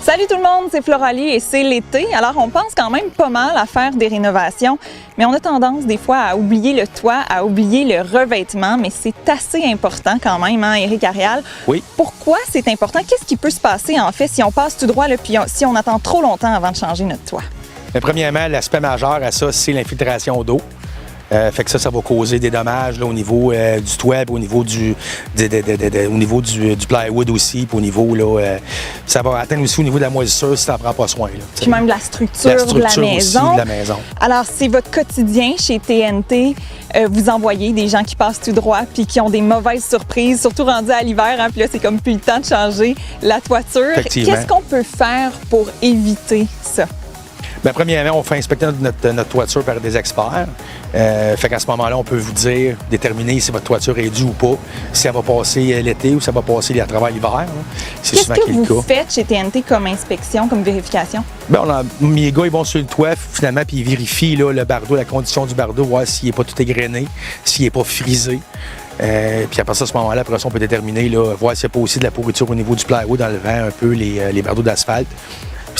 Salut tout le monde, c'est Floralie et c'est l'été. Alors on pense quand même pas mal à faire des rénovations, mais on a tendance des fois à oublier le toit, à oublier le revêtement, mais c'est assez important quand même, hein, Éric Arial? Oui. Pourquoi c'est important? Qu'est-ce qui peut se passer en fait si on passe tout droit, là, puis si on attend trop longtemps avant de changer notre toit? Mais premièrement, l'aspect majeur à ça, c'est l'infiltration d'eau. Fait que ça va causer des dommages là, au niveau du toit, au niveau du plywood aussi, puis au niveau là, ça va atteindre aussi au niveau de la moisissure si tu n'en prends pas soin. Là, puis même de la structure de la maison. Aussi de la maison. Alors, c'est votre quotidien chez TNT. Vous envoyez des gens qui passent tout droit puis qui ont des mauvaises surprises, surtout rendus à l'hiver. Hein, puis là, c'est comme plus le temps de changer la toiture. Qu'est-ce qu'on peut faire pour éviter ça? Bien, premièrement, on fait inspecter notre toiture par des experts. Fait qu'à ce moment-là, on peut vous dire, déterminer si votre toiture est due ou pas, si elle va passer l'été ou si elle va passer à travers l'hiver. C'est souvent qui est le cas. Qu'est-ce que vous faites chez TNT comme inspection, comme vérification? Bien, mes gars, ils vont sur le toit, finalement, puis ils vérifient là, le bardeau, la condition du bardeau, voir s'il n'est pas tout égrené, s'il n'est pas frisé. Puis après ça, à ce moment-là, après ça, on peut déterminer, là, voir s'il n'y a pas aussi de la pourriture au niveau du plywood, enlevant un peu les bardeaux d'asphalte.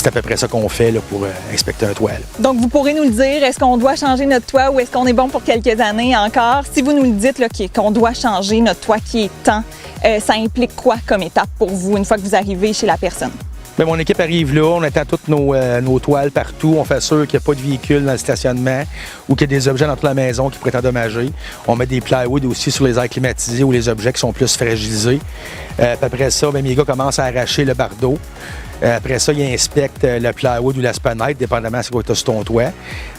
C'est à peu près ça qu'on fait là, pour inspecter un toit. Là. Donc, vous pourrez nous le dire, est-ce qu'on doit changer notre toit ou est-ce qu'on est bon pour quelques années encore? Si vous nous le dites là, qu'on doit changer notre toit qui est temps, ça implique quoi comme étape pour vous une fois que vous arrivez chez la personne? Bien, mon équipe arrive là, on attend toutes nos toiles partout, on fait sûr qu'il n'y a pas de véhicule dans le stationnement ou qu'il y a des objets dans toute la maison qui pourraient être endommagés. On met des plywood aussi sur les airs climatisés ou les objets qui sont plus fragilisés. Puis après ça, bien, mes gars commencent à arracher le bardeau. Après ça, ils inspectent le plywood ou la spanette, dépendamment de ce que tu as sur ton toit.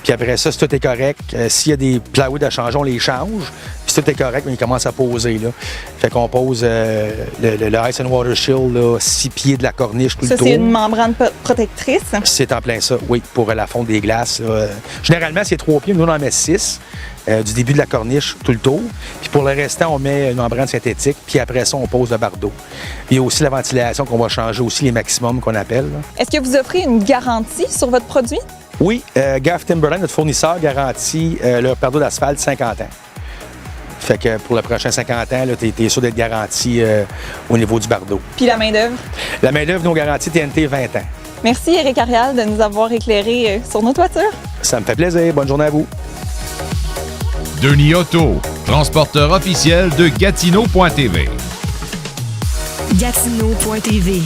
Puis après ça, si tout est correct, s'il y a des plywood à changer, on les change. Puis si tout est correct, mais ils commencent à poser. Là. Fait qu'on pose le Ice and Water Shield, là, 6 pieds de la corniche tout le tour. Ça, c'est une membrane protectrice? C'est en plein ça, oui, pour la fonte des glaces. Généralement, c'est 3 pieds, nous, on en met 6. Du début de la corniche tout le tour. Puis pour le restant, on met une membrane synthétique. Puis après ça, on pose le bardeau. Puis il y a aussi la ventilation qu'on va changer, aussi les maximums qu'on appelle. Est-ce que vous offrez une garantie sur votre produit? Oui, Gaff Timberland, notre fournisseur, garantit leur bardeau d'asphalte 50 ans. Fait que pour le prochain 50 ans, tu es sûr d'être garanti au niveau du bardeau. Puis la main-d'œuvre? La main-d'œuvre, nous garantit TNT 20 ans. Merci, Éric Arial, de nous avoir éclairé sur nos toitures. Ça me fait plaisir. Bonne journée à vous. Denis Auto, transporteur officiel de Gatineau.tv. Gatineau.tv